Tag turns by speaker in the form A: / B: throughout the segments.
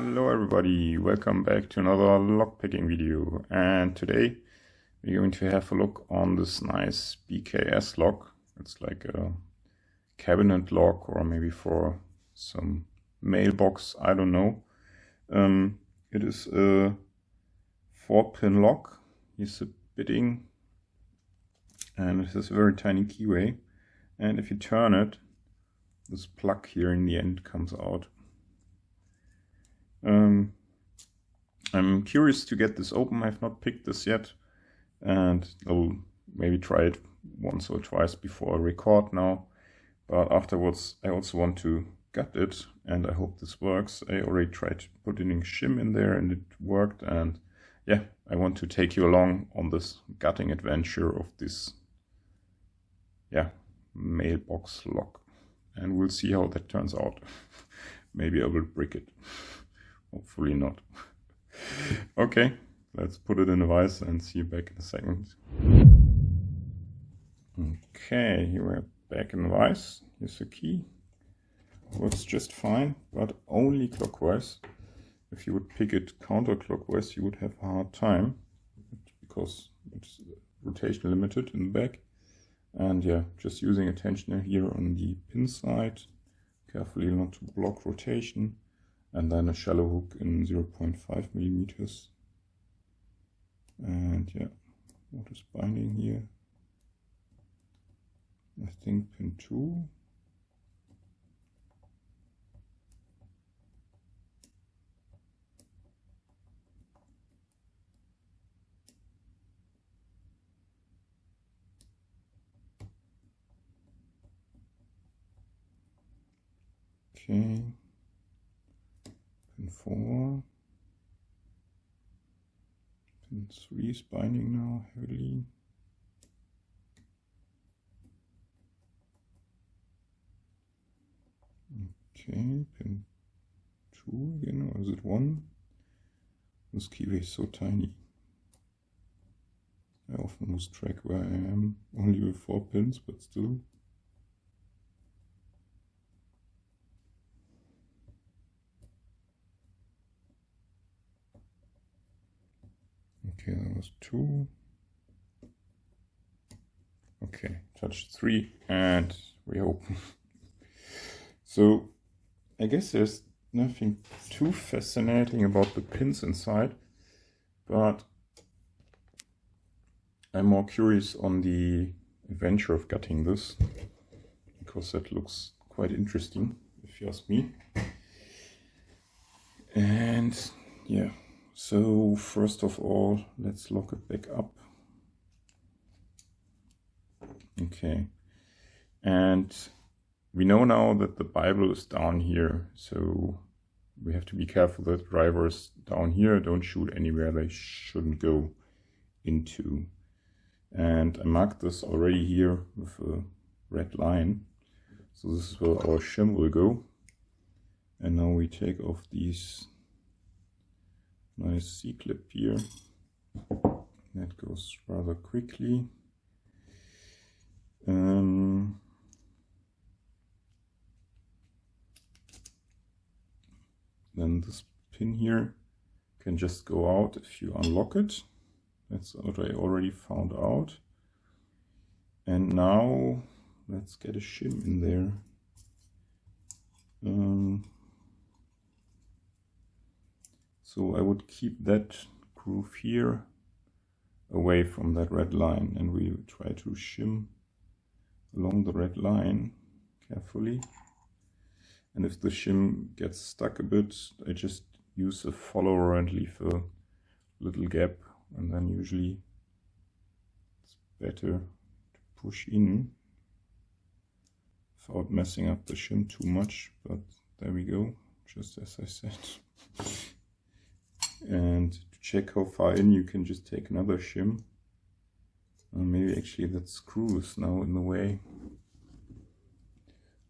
A: Hello everybody, welcome back to another lockpicking video, and today we're going to have a look on this nice BKS lock. It's like a cabinet lock, or maybe for some mailbox, I don't know. It is a 4-pin lock. Here's the bitting, and it has a very tiny keyway, and if you turn it, this plug here in the end comes out. I'm curious to get this open. I've not picked this yet, and I'll maybe try it once or twice before I record now. But afterwards I also want to gut it, and I hope this works. I already tried putting shim in there and it worked, and yeah, I want to take you along on this gutting adventure of this mailbox lock, and we'll see how that turns out. Maybe I will brick it. Hopefully not. Okay, let's put it in a vise and see you back in a second. Okay, here we're back in the vise. Here's the key. Works just fine, but only clockwise. If you would pick it counterclockwise, you would have a hard time, because it's rotation limited in the back. And yeah, just using a tensioner here on the pin side, carefully not to block rotation. And then a shallow hook in 0.5 millimeters. And yeah, what is binding here? I think pin 2. Okay. Pin 4, pin 3 is binding now heavily. Okay, pin 2 again, or is it 1? This keyway is so tiny. I often lose track where I am, only with 4 pins, but still. Okay, that was 2. Okay, touch 3, and we open. So I guess there's nothing too fascinating about the pins inside, but I'm more curious on the adventure of gutting this, because that looks quite interesting, if you ask me. And yeah. So first of all, let's lock it back up. Okay, and we know now that the Bible is down here, so we have to be careful that drivers down here don't shoot anywhere they shouldn't go into. And I marked this already here with a red line, so this is where our shim will go. And now we take off these nice C-clip here. That goes rather quickly. Then this pin here can just go out if you unlock it. That's what I already found out. And now let's get a shim in there. So I would keep that groove here away from that red line, and we will try to shim along the red line carefully. And if the shim gets stuck a bit, I just use a follower and leave a little gap, and then usually it's better to push in without messing up the shim too much. But there we go, just as I said. And to check how far in, you can just take another shim. Maybe actually that screw is now in the way.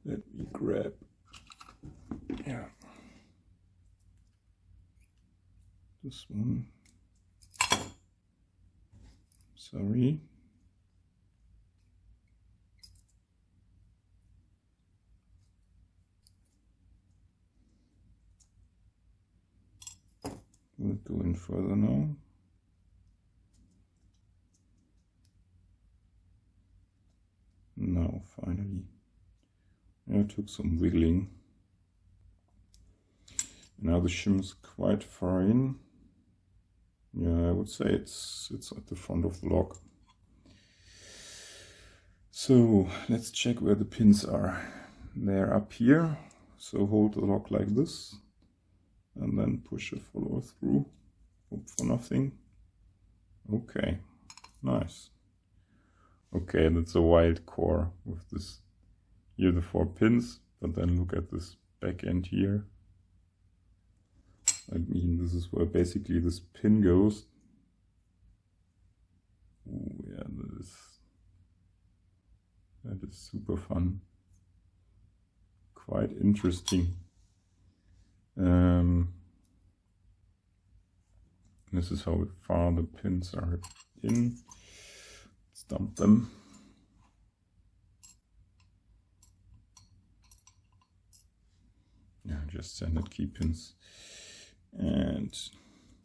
A: Let me grab. Yeah. This one. Sorry. Will it go in further now? No, finally. Yeah, it took some wiggling. Now the shim is quite far in. Yeah, I would say it's at the front of the lock. So let's check where the pins are. They're up here. So hold the lock like this and then push a follower through. Hope for nothing. Okay, nice. Okay, that's a wild core with this. Here the 4 pins, but then look at this back end here. I mean, this is where basically this pin goes. Oh yeah, that is super fun. Quite interesting. This is how far the pins are in. Let's dump them. Yeah, just standard key pins. And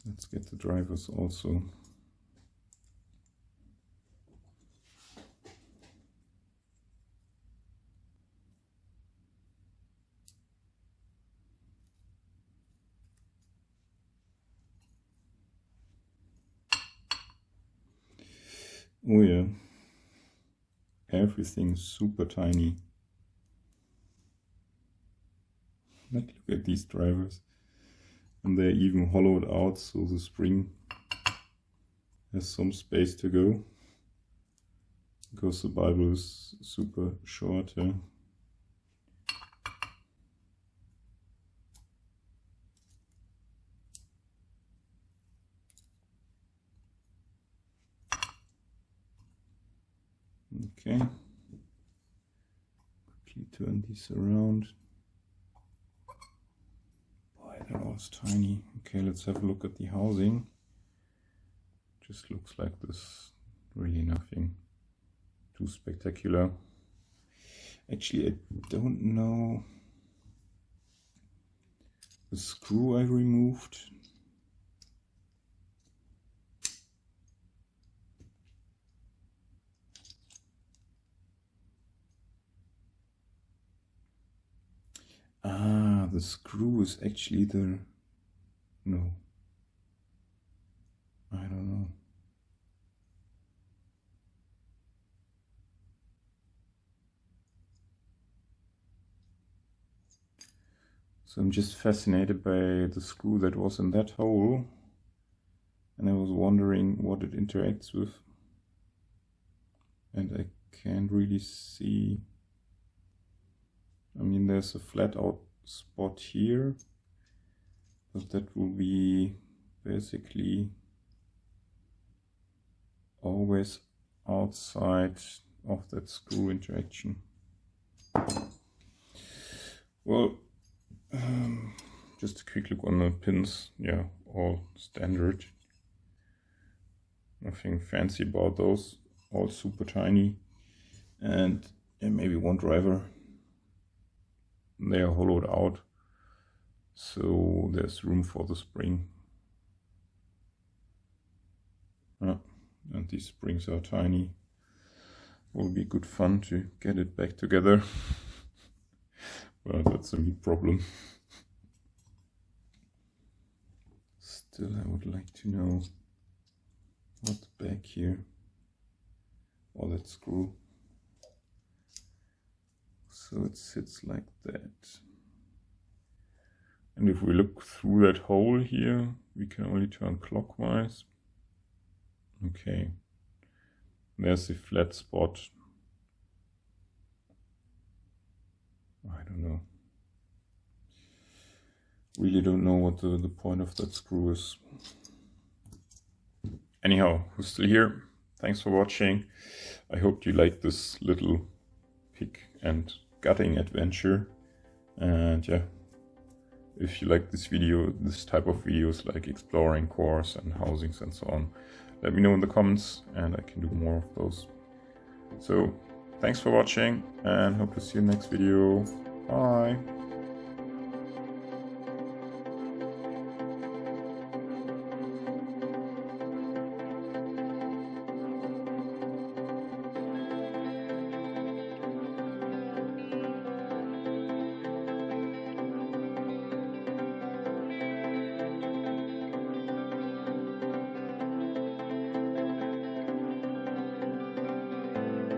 A: let's get the drivers also. Oh yeah, everything's super tiny. Like, look at these drivers. And they're even hollowed out, so the spring has some space to go. Because the Bible is super short. Yeah. Okay. Quickly turn these around. That was tiny. Okay, let's have a look at the housing. Just looks like this. Really nothing too spectacular. Actually, I don't know the screw I removed. Ah, the screw is actually the... No. I don't know. So I'm just fascinated by the screw that was in that hole. And I was wondering what it interacts with. And I can't really see... I mean, there's a flat out spot here, but that will be basically always outside of that screw interaction. Well, just a quick look on the pins. Yeah, all standard. Nothing fancy about those. All super tiny. And yeah, maybe one driver. They are hollowed out, so there's room for the spring. And these springs are tiny. Will be good fun to get it back together. But that's a me problem. Still, I would like to know what's back here. Oh, that screw. So it sits like that. And if we look through that hole here, we can only turn clockwise. Okay. There's the flat spot. I don't know. Really don't know what the point of that screw is. Anyhow, who's still here? Thanks for watching. I hope you liked this little pick and gutting adventure. And yeah, if you like this video, this type of videos like exploring cores and housings and so on, let me know in the comments and I can do more of those. So thanks for watching and hope to see you in the next video. Bye.